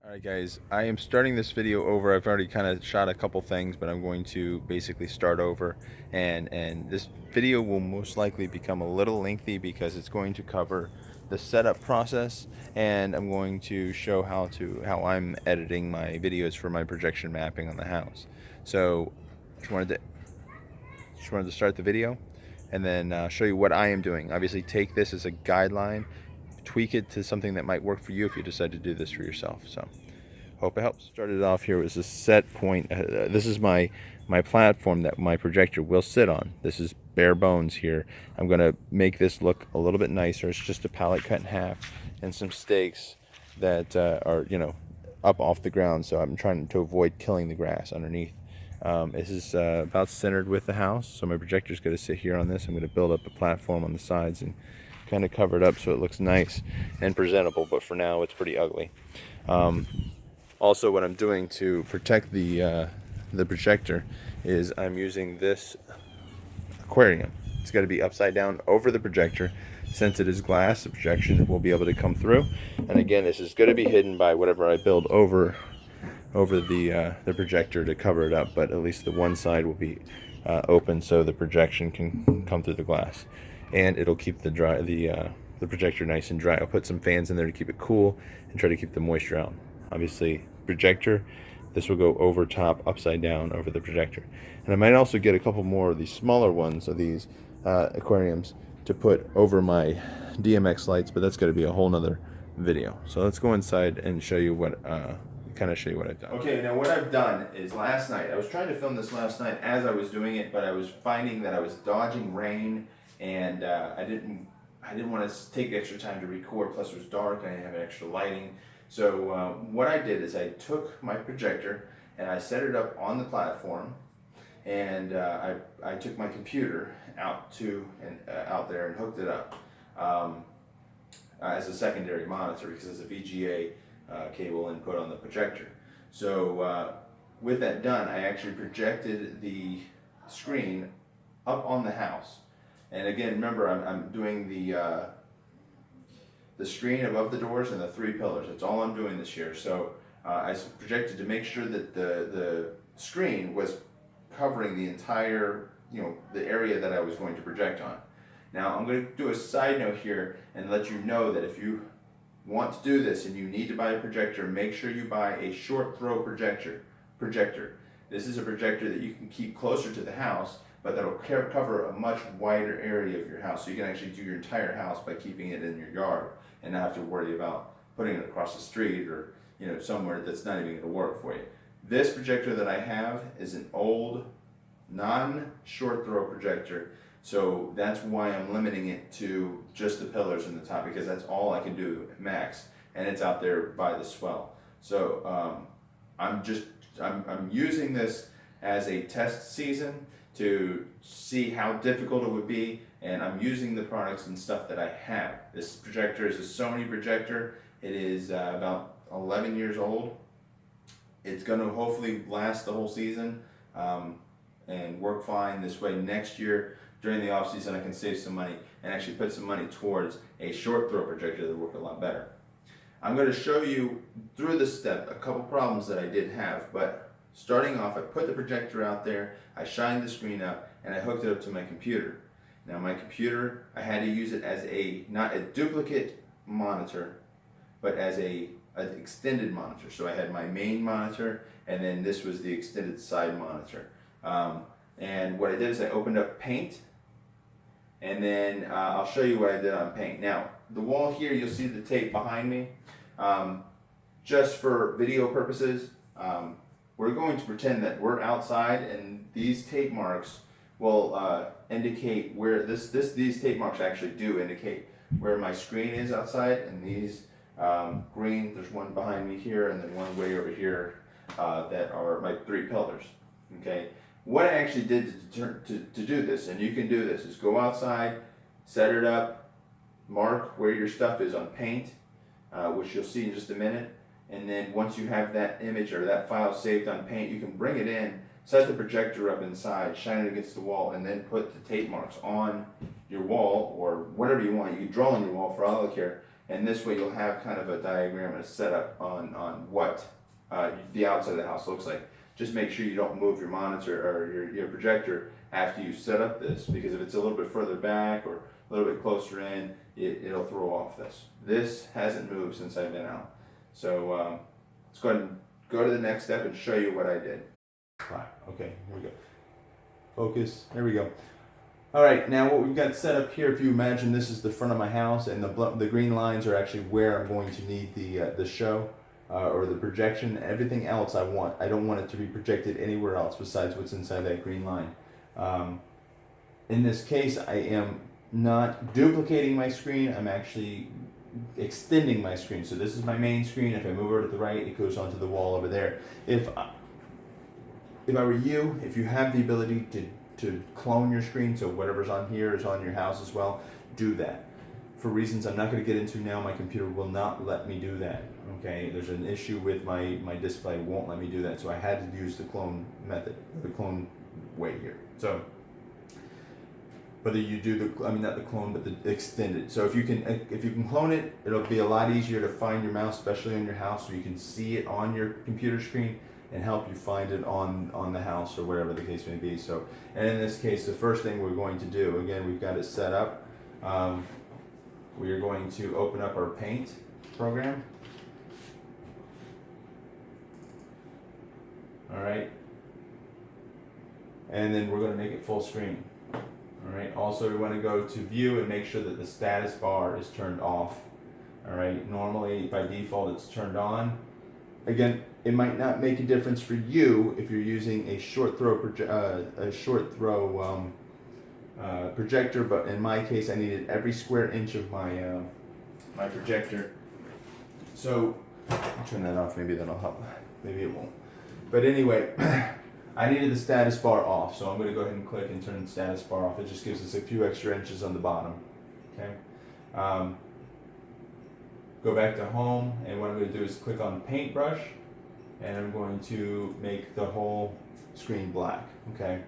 Alright guys, I am starting this video over. I've already kind of shot a couple things, but I'm going to basically start over, and this video will most likely become a little lengthy because it's going to cover the setup process, and I'm going to show how I'm editing my videos for my projection mapping on the house. So just wanted to start the video and then show you what I am doing. Obviously take this as a guideline, tweak it to something that might work for you if you decide to do this for yourself. So hope it helps. Started off here was a set point. This is my platform that my projector will sit on. This is bare bones here. I'm going to make this look a little bit nicer. It's just a pallet cut in half and some stakes that are, up off the ground. So I'm trying to avoid killing the grass underneath. This is about centered with the house. So my projector is going to sit here on this. I'm going to build up a platform on the sides and kind of cover it up so it looks nice and presentable. But for now, it's pretty ugly. Also, what I'm doing to protect the projector is I'm using this aquarium. It's got to be upside down over the projector. Since it is glass, the projection will be able to come through. And again, this is going to be hidden by whatever I build over the projector to cover it up. But at least the one side will be open so the projection can come through the glass, and it'll keep the projector nice and dry. I'll put some fans in there to keep it cool and try to keep the moisture out. Obviously, projector, this will go over top, upside down over the projector. And I might also get a couple more of these smaller ones of these aquariums to put over my DMX lights, but that's going to be a whole nother video. So let's go inside and show you what show you what I've done. Okay, now what I've done is last night, I was trying to film this last night as I was doing it, but I was finding that I was dodging rain, and I didn't want to take extra time to record, plus it was dark and I didn't have extra lighting. So what I did is I took my projector and I set it up on the platform, and I took my computer out there and hooked it up as a secondary monitor because it's a VGA cable input on the projector. So with that done, I actually projected the screen up on the house. And again, remember, I'm doing the screen above the doors and the 3 pillars. That's all I'm doing this year. So I projected to make sure that the screen was covering the entire, the area that I was going to project on. Now I'm going to do a side note here and let you know that if you want to do this and you need to buy a projector, make sure you buy a short throw projector. This is a projector that you can keep closer to the house, but that'll cover a much wider area of your house. So you can actually do your entire house by keeping it in your yard and not have to worry about putting it across the street or somewhere that's not even going to work for you. This projector that I have is an old non-short throw projector, so that's why I'm limiting it to just the pillars in the top, because that's all I can do max, and it's out there by the swell. So I'm using this as a test season to see how difficult it would be, and I'm using the products and stuff that I have. This projector is a Sony projector. It is about 11 years old. It's going to hopefully last the whole season and work fine. This way next year during the off season I can save some money and actually put some money towards a short throw projector that will work a lot better. I'm going to show you through this step a couple problems that I did have, but starting off, I put the projector out there, I shined the screen up, and I hooked it up to my computer. Now my computer, I had to use it as not a duplicate monitor, but as an extended monitor. So I had my main monitor, and then this was the extended side monitor. And what I did is I opened up Paint, and then I'll show you what I did on Paint. Now, the wall here, you'll see the tape behind me. Just for video purposes, we're going to pretend that we're outside, and these tape marks will indicate where these tape marks actually do indicate where my screen is outside, and these green, there's one behind me here and then one way over here that are my 3 pillars. Okay, what I actually did to do this, and you can do this, is go outside, set it up, mark where your stuff is on Paint, which you'll see in just a minute. And then once you have that image or that file saved on Paint, you can bring it in, set the projector up inside, shine it against the wall, and then put the tape marks on your wall or whatever you want. You can draw on your wall for all I care, And this way you'll have kind of a diagram and a setup on what the outside of the house looks like. Just make sure you don't move your monitor or your projector after you set up this, because if it's a little bit further back or a little bit closer in, it'll throw off this. This hasn't moved since I've been out. So let's go ahead and go to the next step and show you what I did. Right, okay, here we go. Focus, there we go. All right, now what we've got set up here, if you imagine this is the front of my house, and the green lines are actually where I'm going to need the show or the projection. Everything else I don't want it to be projected anywhere else besides what's inside that green line. In this case, I am not duplicating my screen, I'm actually extending my screen. So this is my main screen. If I move over to the right, it goes onto the wall over there. If I were you, if you have the ability to clone your screen, so whatever's on here is on your house as well, do that. For reasons I'm not going to get into now, my computer will not let me do that. Okay, there's an issue with my display, won't let me do that, so I had to use the clone method, the clone way here. So whether you do not the clone, but the extended. So if you can clone it, it'll be a lot easier to find your mouse, especially on your house, so you can see it on your computer screen and help you find it on the house or wherever the case may be. So, and in this case, the first thing we're going to do, again, we've got it set up. We are going to open up our Paint program. All right. And then we're going to make it full screen. All right. Also, we want to go to View and make sure that the status bar is turned off. All right. Normally, by default, it's turned on. Again, it might not make a difference for you if you're using a short throw projector, but in my case, I needed every square inch of my my projector. So I'll turn that off. Maybe that'll help. Maybe it won't. But anyway, I needed the status bar off, so I'm going to go ahead and click and turn the status bar off. It just gives us a few extra inches on the bottom. Okay. Go back to Home, and what I'm going to do is click on Paintbrush, and I'm going to make the whole screen black. Okay.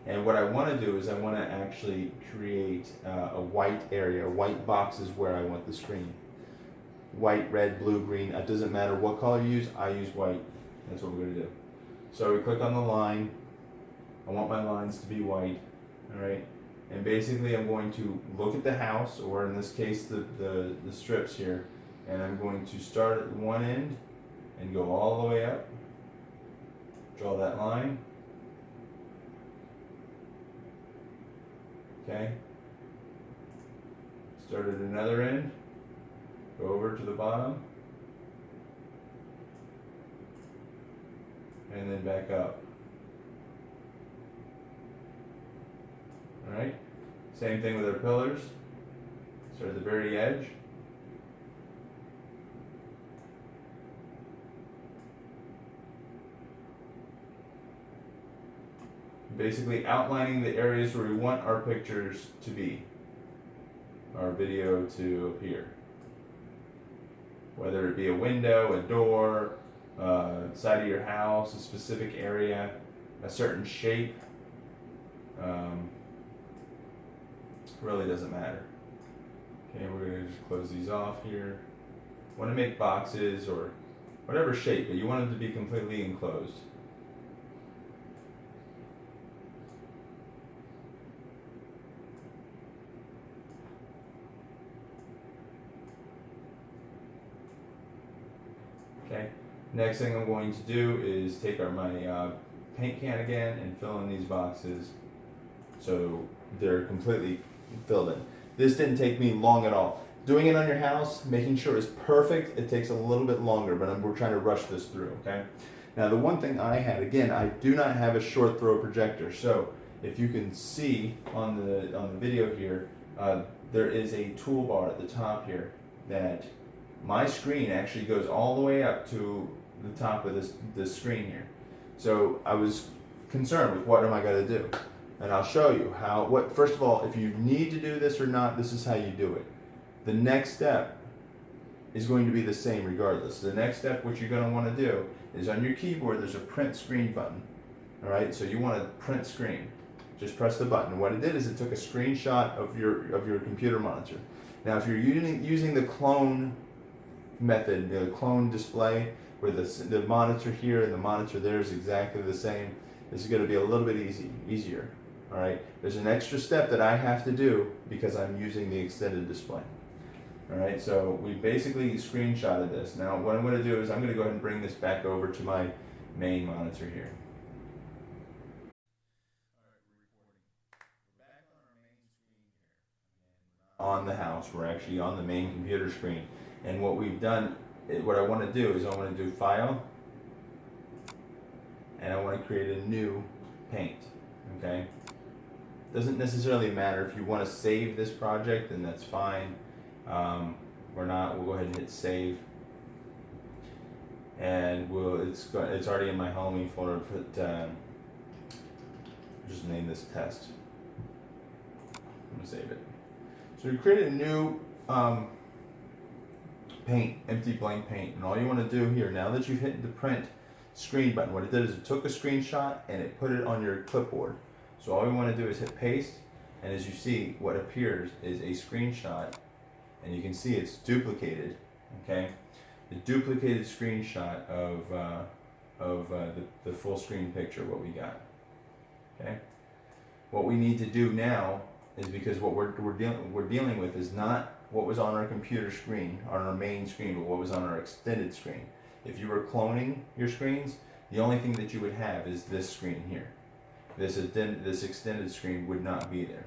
And what I want to do is I want to actually create a white area, white boxes where I want the screen. White, red, blue, green. It doesn't matter what color you use. I use white. That's what we're going to do. So we click on the line. I want my lines to be white. All right. And basically I'm going to look at the house, or in this case the strips here, and I'm going to start at one end and go all the way up. Draw that line. Okay. Start at another end. Go over to the bottom. And then back up. Alright? Same thing with our pillars. Start at the very edge. Basically outlining the areas where we want our pictures to be, our video to appear. Whether it be a window, a door, side of your house, a specific area, a certain shape, really doesn't matter. Okay, we're going to just close these off here. Want to make boxes or whatever shape, but you want them to be completely enclosed. Okay. Next thing I'm going to do is take my paint can again and fill in these boxes so they're completely filled in. This didn't take me long at all. Doing it on your house, making sure it's perfect, it takes a little bit longer, but we're trying to rush this through, okay? Now the one thing I had, again, I do not have a short throw projector, so if you can see on the video here, there is a toolbar at the top here that my screen actually goes all the way up to the top of this screen here. So I was concerned with what am I going to do, and I'll show you how. First of all, if you need to do this or not, this is how you do it. The next step is going to be the same regardless. The next step, what you're going to want to do is on your keyboard, there's a print screen button. All right, so you want to print screen. Just press the button. What it did is it took a screenshot of your computer monitor. Now if you're using the clone method, the clone display, where the monitor here and the monitor there is exactly the same, this is going to be a little bit easier. All right, there's an extra step that I have to do because I'm using the extended display. All right, so we basically screenshotted this. Now what I'm going to do is I'm going to go ahead and bring this back over to my main monitor here. On the house, we're actually on the main computer screen, and what we've done, what I want to do is I want to do File, and I want to create a new paint. Okay, doesn't necessarily matter if you want to save this project, then that's fine. We're not. We'll go ahead and hit save, and it's already in my Halloween folder. Just name this test. I'm gonna save it. So we created a new paint, empty blank paint, and all you want to do here, now that you've hit the print screen button, what it did is it took a screenshot and it put it on your clipboard. So all we want to do is hit paste, and as you see, what appears is a screenshot, and you can see it's duplicated. Okay, the duplicated screenshot of the full screen picture, what we got. Okay, what we need to do now is, because what we're dealing with is not what was on our computer screen, on our main screen, but what was on our extended screen. If you were cloning your screens, the only thing that you would have is this screen here. This extended screen would not be there.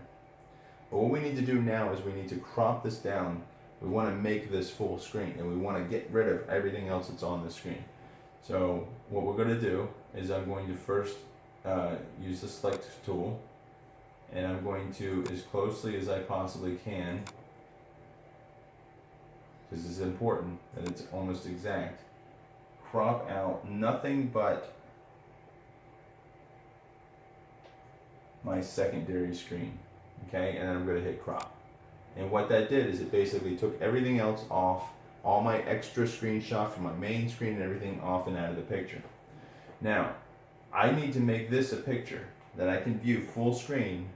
But what we need to do now is we need to crop this down. We want to make this full screen, and we want to get rid of everything else that's on the screen. So what we're going to do is I'm going to first use the select tool, and I'm going to, as closely as I possibly can, because it's important that it's almost exact, crop out nothing but my secondary screen. Okay, and then I'm going to hit crop. And what that did is it basically took everything else off, all my extra screenshots from my main screen and everything off and out of the picture. Now, I need to make this a picture that I can view full screen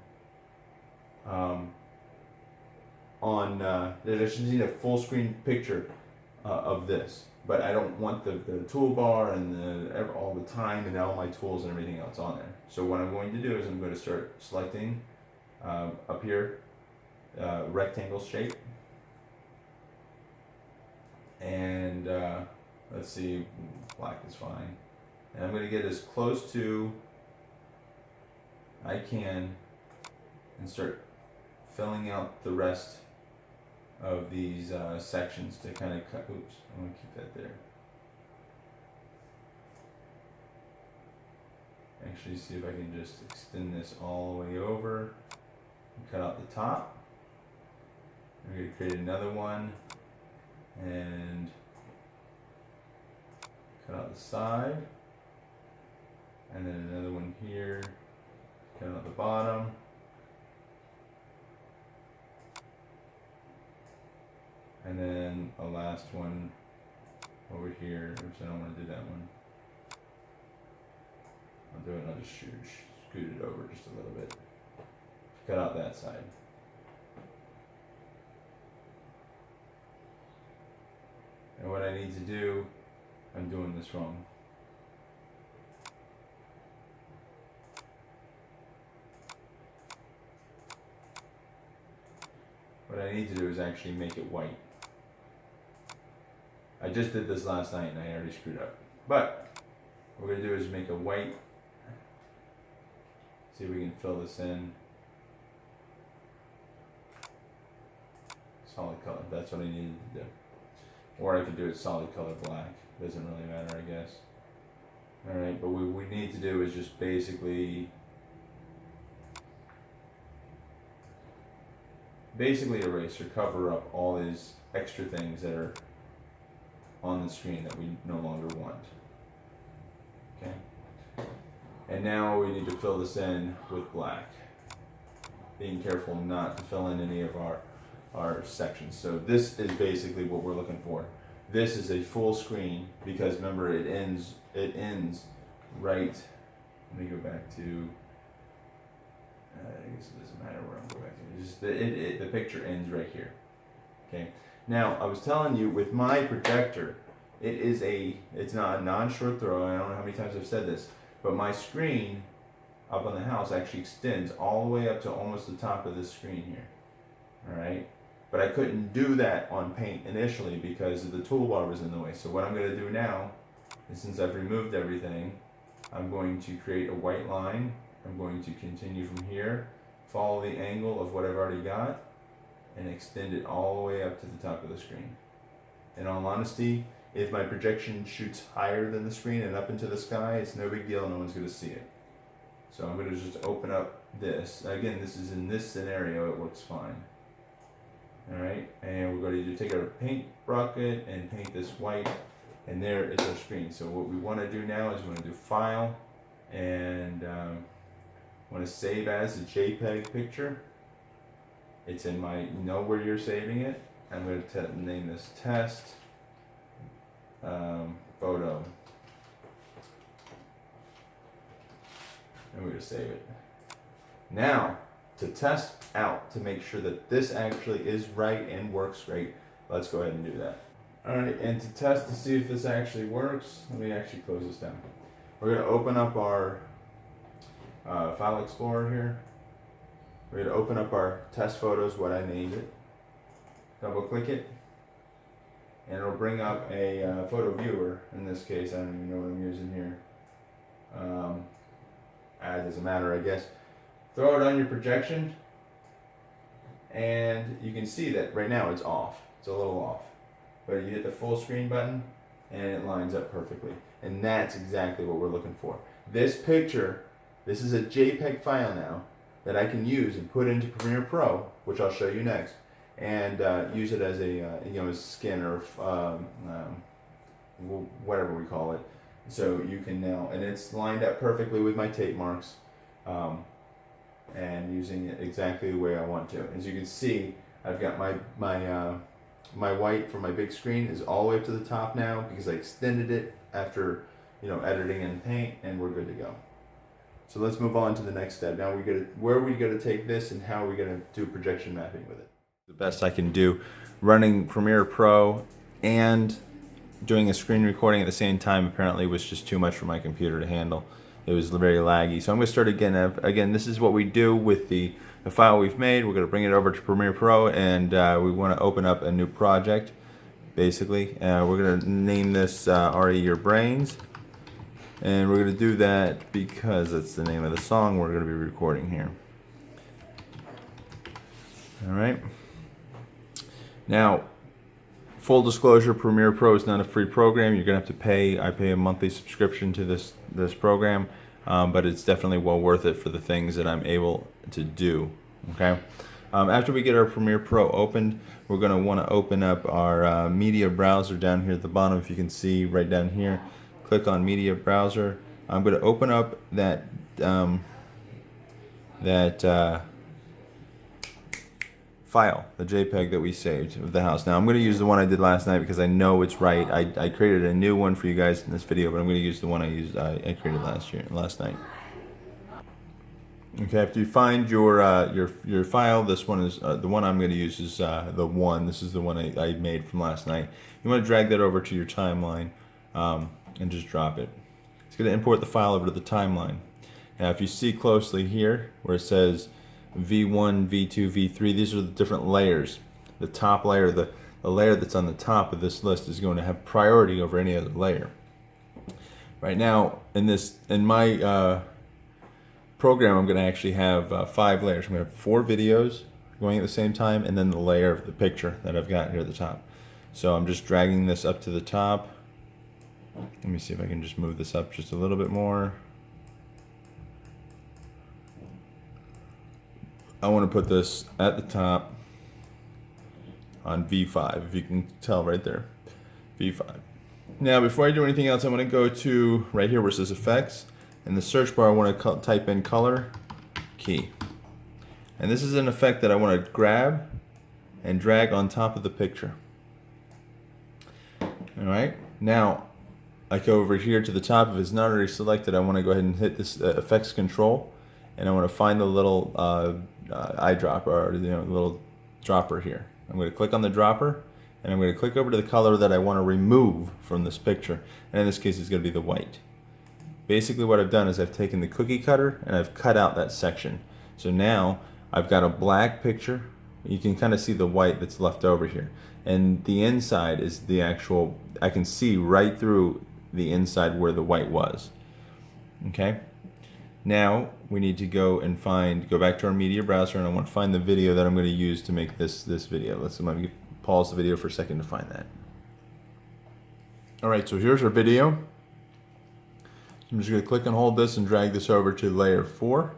I just need a full screen picture of this, but I don't want the toolbar and all the time and all my tools and everything else on there. So what I'm going to do is I'm going to start selecting up here, rectangle shape, and let's see, black is fine, and I'm going to get as close to I can and start filling out the rest of these sections to kind of cut. Oops, I'm going to keep that there. Actually, see if I can just extend this all the way over and cut out the top. I'm going to create another one and cut out the side, and then another one here, cut out the bottom. And then a last one over here. Oops, I don't want to do that one. I'll do it, I'll just scoot it over just a little bit. Cut out that side. And what I need to do, I'm doing this wrong. What I need to do is actually make it white. I just did this last night and I already screwed up. But what we're going to do is make a white. See if we can fill this in. Solid color, that's what I needed to do. Or I could do it solid color black. Doesn't really matter, I guess. Alright, but what we need to do is just basically erase or cover up all these extra things that are on the screen that we no longer want. Okay. And now we need to fill this in with black. Being careful not to fill in any of our sections. So this is basically what we're looking for. This is a full screen because remember it ends right. Let me go back to. I guess it doesn't matter where I'm going back to. It's just the picture ends right here. Okay. Now, I was telling you with my projector, it's not a non-short throw. I don't know how many times I've said this, but my screen up on the house actually extends all the way up to almost the top of this screen here. All right. But I couldn't do that on Paint initially because the toolbar was in the way. So what I'm going to do now is, since I've removed everything, I'm going to create a white line. I'm going to continue from here, follow the angle of what I've already got, and extend it all the way up to the top of the screen. In all honesty, if my projection shoots higher than the screen and up into the sky, it's no big deal, no one's going to see it. So I'm going to just open up this. Again, this is in this scenario, it works fine. Alright, and we're going to take our paint bucket and paint this white, and there is our screen. So what we want to do now is we want to do File, and want to save as a JPEG picture. It's in my, you know where you're saving it. I'm going to name this test photo. And we're going to save it. Now, to test out, to make sure that this actually is right and works great, let's go ahead and do that. Alright, and to test to see if this actually works, let me actually close this down. We're going to open up our File Explorer here. We're going to open up our test photos, what I named it. Double click it, and it'll bring up a photo viewer. In this case, I don't even know what I'm using here. It doesn't matter, I guess. Throw it on your projection, and you can see that right now it's off. It's a little off. But you hit the full screen button, and it lines up perfectly. And that's exactly what we're looking for. This picture, this is a JPEG file now that I can use and put into Premiere Pro, which I'll show you next, and use it as a a skin or whatever we call it. So you can now, and it's lined up perfectly with my tape marks, and using it exactly the way I want to. As you can see, I've got my white for my big screen is all the way up to the top now because I extended it after editing in Paint, and we're good to go. So let's move on to the next step. Now where are we going to take this, and how are we going to do projection mapping with it? The best I can do, running Premiere Pro and doing a screen recording at the same time apparently was just too much for my computer to handle. It was very laggy. So I'm going to start again. Again, this is what we do with the file we've made. We're going to bring it over to Premiere Pro, and we want to open up a new project, basically. We're going to name this RE Your Brains. And we're going to do that because that's the name of the song we're going to be recording here. Alright. Now, full disclosure, Premiere Pro is not a free program. You're going to have to pay. I pay a monthly subscription to this program, but it's definitely well worth it for the things that I'm able to do. Okay. After we get our Premiere Pro opened, we're going to want to open up our media browser down here at the bottom. If you can see right down here, click on Media Browser. I'm going to open up that file, the JPEG that we saved of the house. Now I'm going to use the one I did last night because I know it's right. I created a new one for you guys in this video, but I'm going to use the one I created last night. Okay, after you find your file, this one is the one I'm going to use is the one. This is the one I made from last night. You want to drag that over to your timeline and just drop it. It's going to import the file over to the timeline. Now, if you see closely here where it says V1, V2, V3, these are the different layers. The top layer, the layer that's on the top of this list is going to have priority over any other layer. Right now, in my program, I'm going to actually have 5 layers. I'm going to have 4 videos going at the same time, and then the layer of the picture that I've got here at the top. So I'm just dragging this up to the top. Let me see if I can just move this up just a little bit more. I want to put this at the top on V5, if you can tell right there, V5. Now, before I do anything else, I want to go to right here where it says Effects. In the search bar, I want to type in Color Key. And this is an effect that I want to grab and drag on top of the picture. Alright, now I go over here to the top. If it's not already selected, I want to go ahead and hit this Effects Control, and I want to find the little eyedropper, or little dropper here. I'm going to click on the dropper, and I'm going to click over to the color that I want to remove from this picture. And in this case, it's going to be the white. Basically what I've done is I've taken the cookie cutter and I've cut out that section. So now I've got a black picture. You can kind of see the white that's left over here. And the inside is the actual, I can see right through the inside where the white was. Okay? Now we need to go back to our media browser, and I want to find the video that I'm going to use to make this video. I'm going to pause the video for a second to find that. Alright, so here's our video. I'm just going to click and hold this and drag this over to layer 4.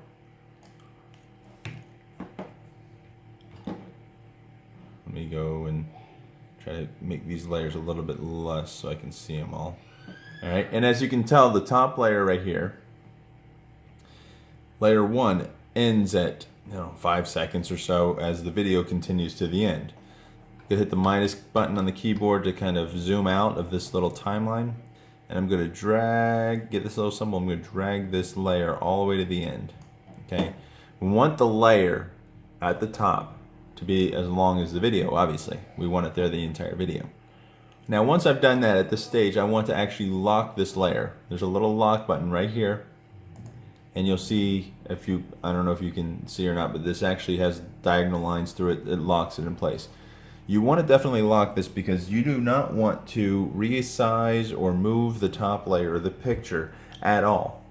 Let me go and try to make these layers a little bit less so I can see them all. Alright, and as you can tell, the top layer right here, layer 1, ends at 5 seconds or so as the video continues to the end. You hit the minus button on the keyboard to kind of zoom out of this little timeline. And I'm going to get this little symbol, I'm going to drag this layer all the way to the end. Okay? We want the layer at the top to be as long as the video, obviously. We want it there the entire video. Now once I've done that at this stage, I want to actually lock this layer. There's a little lock button right here. And you'll see, I don't know if you can see or not, but this actually has diagonal lines through it. It locks it in place. You want to definitely lock this because you do not want to resize or move the top layer of the picture at all.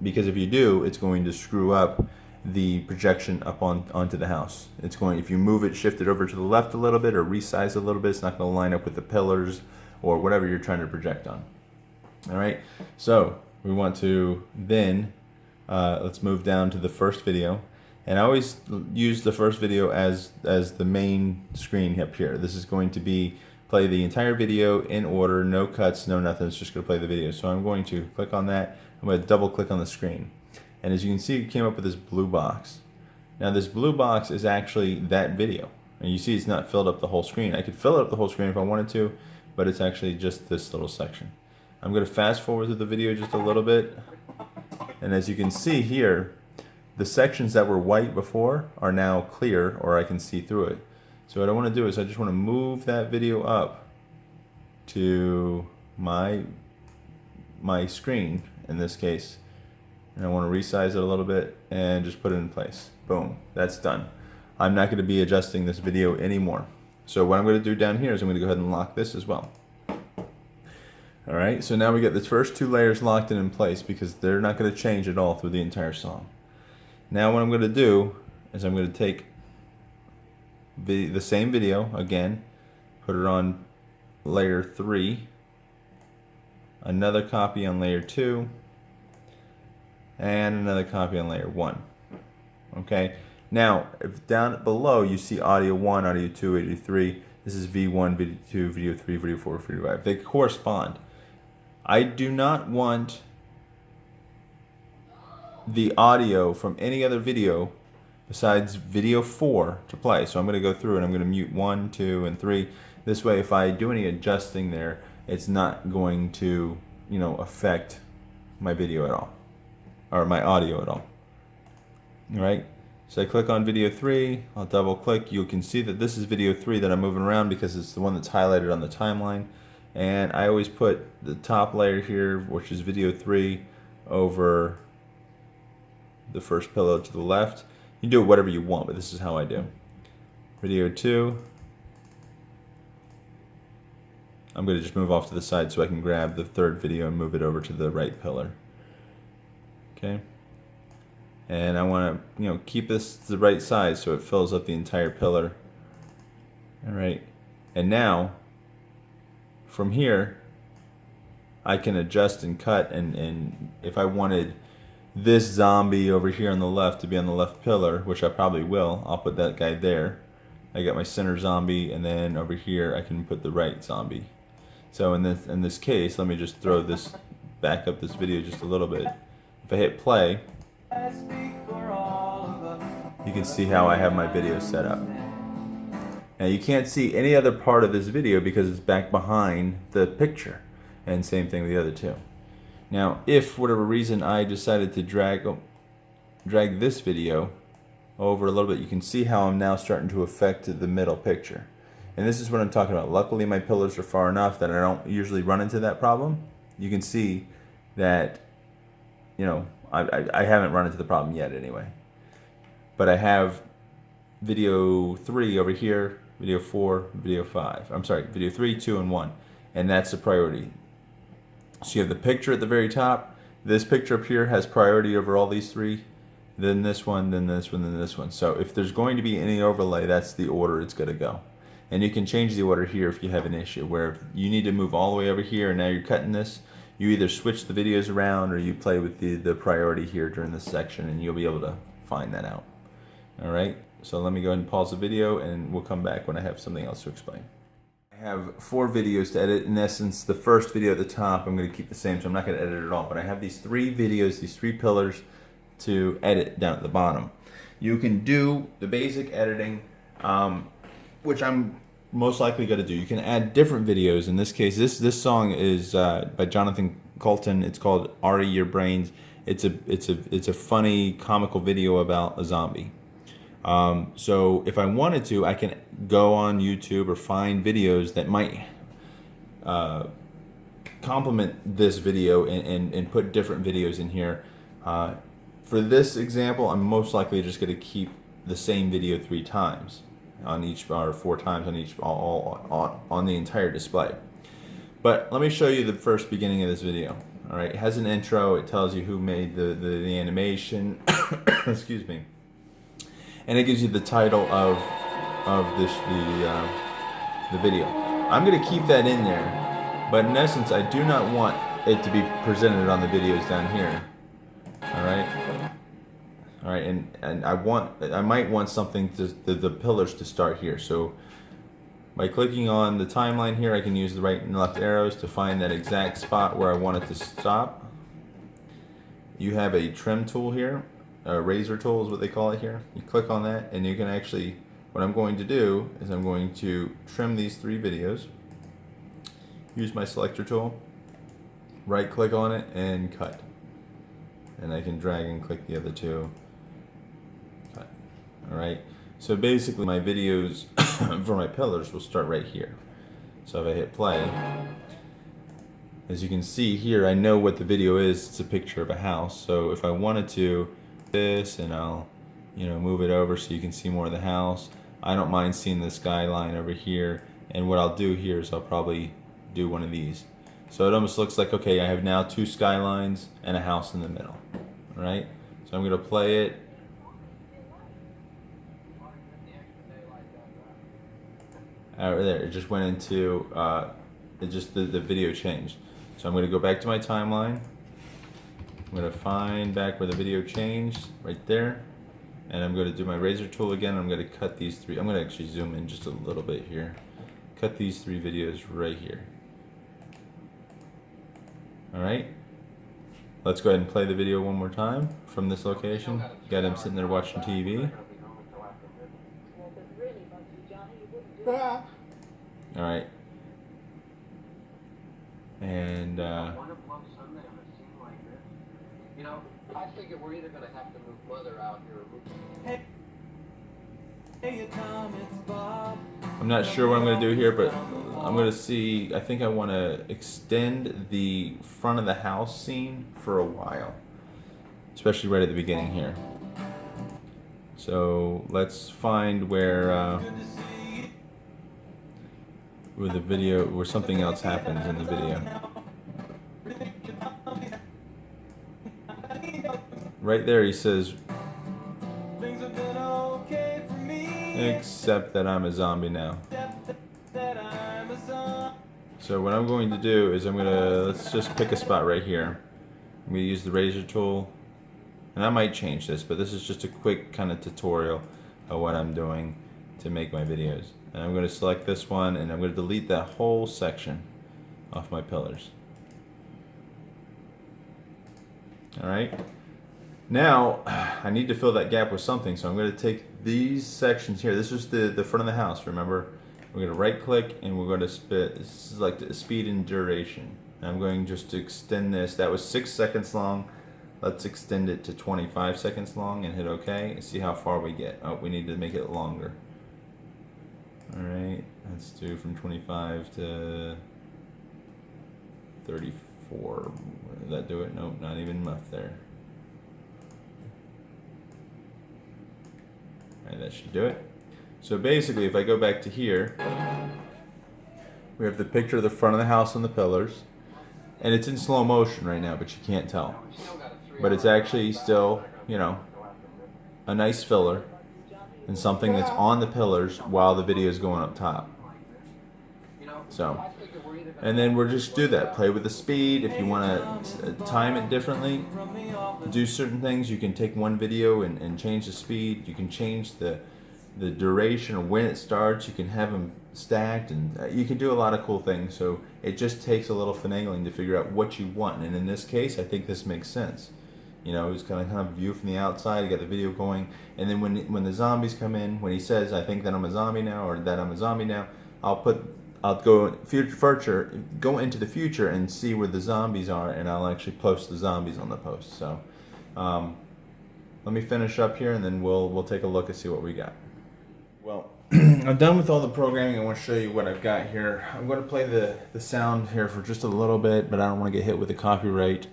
Because if you do, it's going to screw up the projection up onto the house. If you move it, shift it over to the left a little bit or resize a little bit, it's not going to line up with the pillars or whatever you're trying to project on. Alright, so we want to then, let's move down to the first video. And I always use the first video as the main screen up here. This is going to play the entire video in order, no cuts, no nothing. It's just going to play the video. So I'm going to click on that. I'm going to double click on the screen. And as you can see, it came up with this blue box. Now this blue box is actually that video. And you see it's not filled up the whole screen. I could fill up the whole screen if I wanted to, but it's actually just this little section. I'm going to fast forward through the video just a little bit. And as you can see here, the sections that were white before are now clear, or I can see through it. So what I want to do is I just want to move that video up to my screen in this case, and I want to resize it a little bit and just put it in place. Boom, that's done. I'm not going to be adjusting this video anymore. So what I'm going to do down here is I'm going to go ahead and lock this as well. Alright, so now we get the first 2 layers locked in place because they're not going to change at all through the entire song. Now what I'm going to do is I'm going to take the same video again, put it on layer 3, another copy on layer 2, and another copy on layer 1. Okay, now if down below you see audio 1, audio 2, audio 3, this is V1, video 2, video 3, video 4, video 5. They correspond. I do not want the audio from any other video besides video 4 to play. So I'm going to go through and I'm going to mute 1, 2, and 3. This way if I do any adjusting there, it's not going to, affect my video at all, or my audio at all. Alright, so I click on video 3, I'll double click, you can see that this is video 3 that I'm moving around because it's the one that's highlighted on the timeline. And I always put the top layer here, which is video 3, over the first pillow to the left. You can do it whatever you want, but this is how I do. Video 2. I'm going to just move off to the side so I can grab the third video and move it over to the right pillar. Okay. And I want to, keep this the right size so it fills up the entire pillar. Alright. And now, from here, I can adjust and cut, and if I wanted this zombie over here on the left to be on the left pillar, which I probably will, I'll put that guy there. I got my center zombie, and then over here I can put the right zombie. So in this case, let me just throw this back up this video just a little bit. If I hit play, you can see how I have my video set up. Now you can't see any other part of this video because it's back behind the picture, and same thing with the other two. Now if for whatever reason I decided to drag this video over a little bit, you can see how I'm now starting to affect the middle picture. And this is what I'm talking about. Luckily my pillars are far enough that I don't usually run into that problem. You can see that, you know, I haven't run into the problem yet anyway. But I have video 3 over here, video 4, video 5. I'm sorry, video 3, 2, and 1. And that's the priority. So you have the picture at the very top. This picture up here has priority over all these 3. Then this one, then this one, then this one. So if there's going to be any overlay, that's the order it's going to go. And you can change the order here if you have an issue, where if you need to move all the way over here and now you're cutting this, you either switch the videos around or you play with the priority here during this section, and you'll be able to find that out. Alright, so let me go ahead and pause the video and we'll come back when I have something else to explain. I have 4 videos to edit. In essence, the first video at the top I'm going to keep the same, so I'm not going to edit it all, but I have these 3 videos, these 3 pillars to edit down at the bottom. You can do the basic editing, which I'm most likely going to do. You can add different videos. In this case, this song is by Jonathan Colton. It's called "Are Your Brains." It's a funny comical video about a zombie. So if I wanted to, I can go on YouTube or find videos that might complement this video and put different videos in here. For this example, I'm most likely just going to keep the same video 3 times on each, or 4 times on each, on the entire display. But let me show you the first beginning of this video. All right, it has an intro. It tells you who made the animation. Excuse me. And it gives you the title of the video. I'm going to keep that in there, but in essence, I do not want it to be presented on the videos down here. All right, and I might want something to the pillars to start here. So by clicking on the timeline here, I can use the right and left arrows to find that exact spot where I want it to stop. You have a trim tool here. A razor tool is what they call it here. You click on that and you can actually, what I'm going to do is I'm going to trim these 3 videos, use my selector tool, right click on it and cut. And I can drag and click the other 2, cut. Alright, so basically my videos for my pillars will start right here. So if I hit play, as you can see here, I know what the video is. It's a picture of a house. So if I wanted to, this, and I'll, move it over so you can see more of the house. I don't mind seeing the skyline over here, and what I'll do here is I'll probably do one of these. So it almost looks like, okay, I have now 2 skylines and a house in the middle. All right, so I'm going to play it. Right there, it just went into, the video changed. So I'm going to go back to my timeline. I'm going to find back where the video changed, right there. And I'm going to do my razor tool again. I'm going to cut these 3. I'm going to actually zoom in just a little bit here. Cut these 3 videos right here. Alright. Let's go ahead and play the video one more time from this location. You got him sitting there watching TV. Alright. And I figure we're either going to have to move Mother out here. I'm not sure what I'm going to do here, but I'm going to see, I think I want to extend the front of the house scene for a while, especially right at the beginning here. So let's find where the video, where something else happens in the video. Right there he says, except that I'm a zombie now. So what I'm going to do is let's just pick a spot right here. I'm going to use the razor tool, and I might change this, but this is just a quick kind of tutorial of what I'm doing to make my videos. And I'm going to select this one, and I'm going to delete that whole section off my pillars. Alright. Now, I need to fill that gap with something, so I'm going to take these sections here. This is the front of the house, remember? We're going to right click and we're going to this is like the speed and duration. And I'm going just to extend this. That was 6 seconds long. Let's extend it to 25 seconds long and hit OK and see how far we get. Oh, we need to make it longer. Alright, let's do from 25 to 34. Did that do it? Nope, not even enough there. Alright, that should do it. So basically, if I go back to here, we have the picture of the front of the house on the pillars. And it's in slow motion right now, but you can't tell. But it's actually still, you know, a nice filler and something that's on the pillars while the video is going up top. So, and then we'll just do that. Play with the speed. If you want to time it differently, do certain things. You can take one video and change the speed. You can change the duration or when it starts. You can have them stacked, and you can do a lot of cool things. So it just takes a little finagling to figure out what you want. And in this case, I think this makes sense. You know, it's kind of view from the outside. You got the video going, and then when the zombies come in, when he says, "I think that I'm a zombie now," or "that I'm a zombie now," I'll go into the future and see where the zombies are, and I'll actually post the zombies on the post. So let me finish up here, and then we'll take a look and see what we got. Well, I'm done with all the programming. I want to show you what I've got here. I'm going to play the sound here for just a little bit, but I don't want to get hit with the copyright,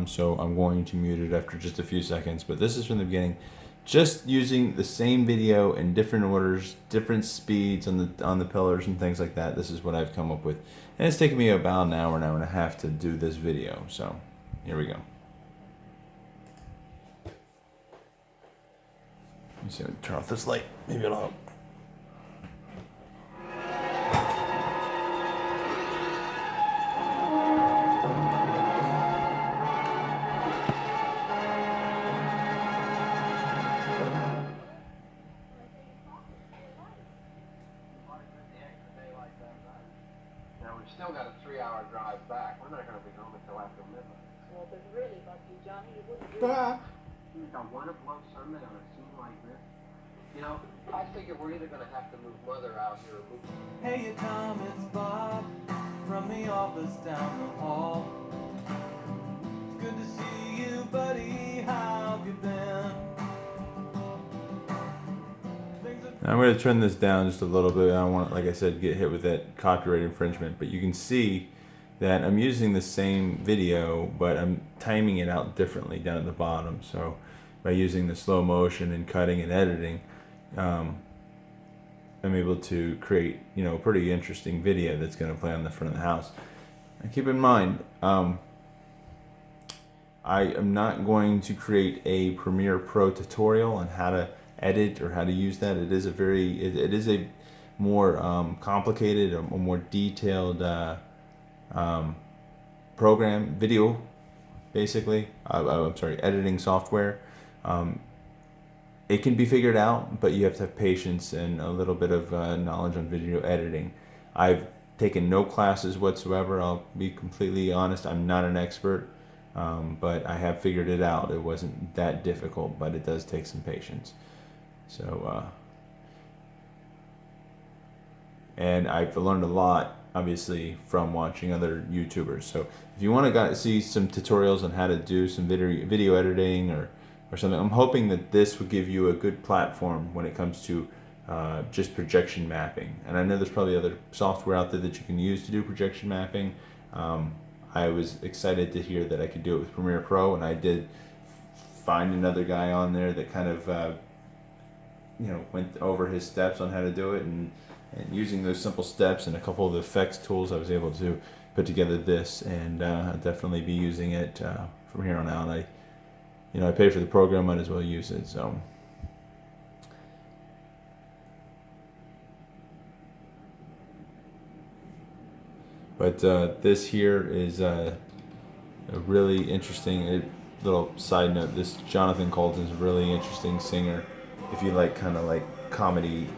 so I'm going to mute it after just a few seconds. But this is from the beginning, just using the same video in different orders, different speeds on the pillars and things like that. This is what I've come up with, and it's taken me about an hour and a half to do this video. So here we go. Let me see. If I can turn off this light. Maybe it'll help. Still got a 3-hour drive back. We're not going to be home until after midnight. Well, but really, Bucky, Johnny, it wouldn't be... You don't want to blow Sunday on a scene like this? You know, I figure we're either going to have to move Mother out here or move... Hey, Tom, it's Bob from the office down the hall. It's good to see you, buddy. How have you been? I'm going to turn this down just a little bit. I don't want, like I said, get hit with that copyright infringement. But you can see that I'm using the same video, but I'm timing it out differently down at the bottom. So by using the slow motion and cutting and editing, I'm able to create, you know, a pretty interesting video that's going to play on the front of the house. And keep in mind, I am not going to create a Premiere Pro tutorial on how to edit or how to use that. It is a more complicated, a more detailed program, video, basically. I'm sorry, editing software. It can be figured out, but you have to have patience and a little bit of knowledge on video editing. I've taken no classes whatsoever. I'll be completely honest. I'm not an expert, but I have figured it out. It wasn't that difficult, but it does take some patience. So, and I've learned a lot, obviously, from watching other YouTubers. So if you want to see some tutorials on how to do some video editing or something, I'm hoping that this would give you a good platform when it comes to just projection mapping. And I know there's probably other software out there that you can use to do projection mapping. I was excited to hear that I could do it with Premiere Pro, and I did find another guy on there that kind of went over his steps on how to do it, and using those simple steps and a couple of the effects tools, I was able to put together this, and I'll definitely be using it from here on out. I paid for the program, might as well use it. So but this here is a really interesting little side note. This Jonathan Colton is a really interesting singer if you like kind of like comedy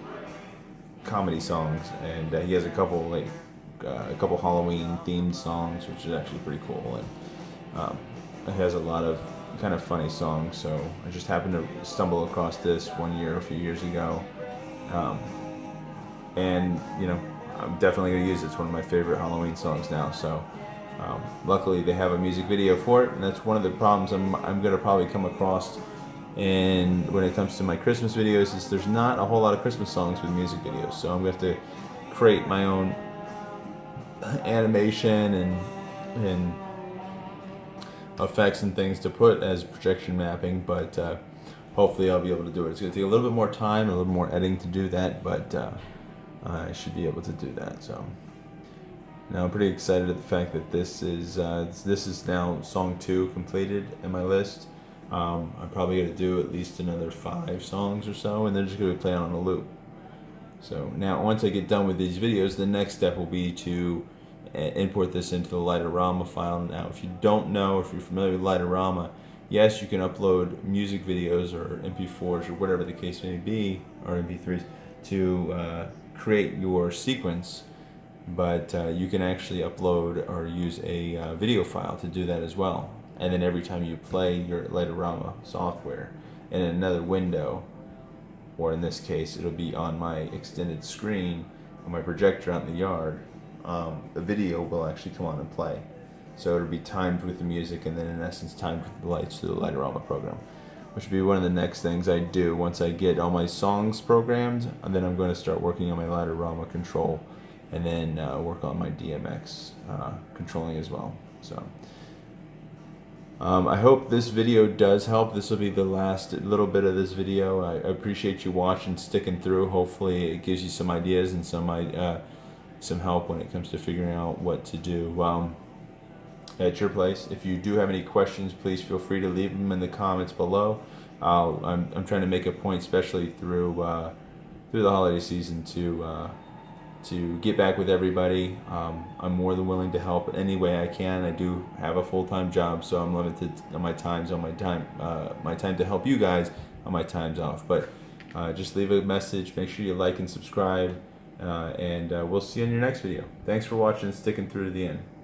songs, and he has a couple Halloween themed songs, which is actually pretty cool, and it has a lot of kind of funny songs. So I just happened to stumble across this one year, a few years ago, and I'm definitely gonna use it. It's one of my favorite Halloween songs now. So Luckily, they have a music video for it, and that's one of the problems I'm going to probably come across. And when it comes to my Christmas videos, is there's not a whole lot of Christmas songs with music videos, so I'm going to have to create my own animation and effects and things to put as projection mapping, but hopefully I'll be able to do it. It's going to take a little bit more time, a little more editing to do that, but I should be able to do that. So now I'm pretty excited at the fact that this is now song 2 completed in my list. I'm probably going to do at least another 5 songs or so, and they're just going to be playing on a loop. So now once I get done with these videos, the next step will be to import this into the Lightorama file. Now if you don't know, if you're familiar with Lightorama, yes, you can upload music videos or MP4s or whatever the case may be, or MP3s, to create your sequence, but you can actually upload or use a video file to do that as well. And then every time you play your Lightorama software in another window, or in this case it'll be on my extended screen on my projector out in the yard, the video will actually come on and play. So it'll be timed with the music, and then in essence timed with the lights through the Lightorama program, which will be one of the next things I do once I get all my songs programmed. And then I'm going to start working on my Lightorama control, and then work on my DMX controlling as well. So I hope this video does help. This will be the last little bit of this video. I appreciate you watching, sticking through. Hopefully it gives you some ideas and some help when it comes to figuring out what to do at your place. If you do have any questions, please feel free to leave them in the comments below. I'm trying to make a point, especially through the holiday season, to get back with everybody. I'm more than willing to help any way I can. I do have a full-time job, so I'm limited on my time to help you guys on my times off. But just leave a message. Make sure you like and subscribe, and we'll see you in your next video. Thanks for watching and sticking through to the end.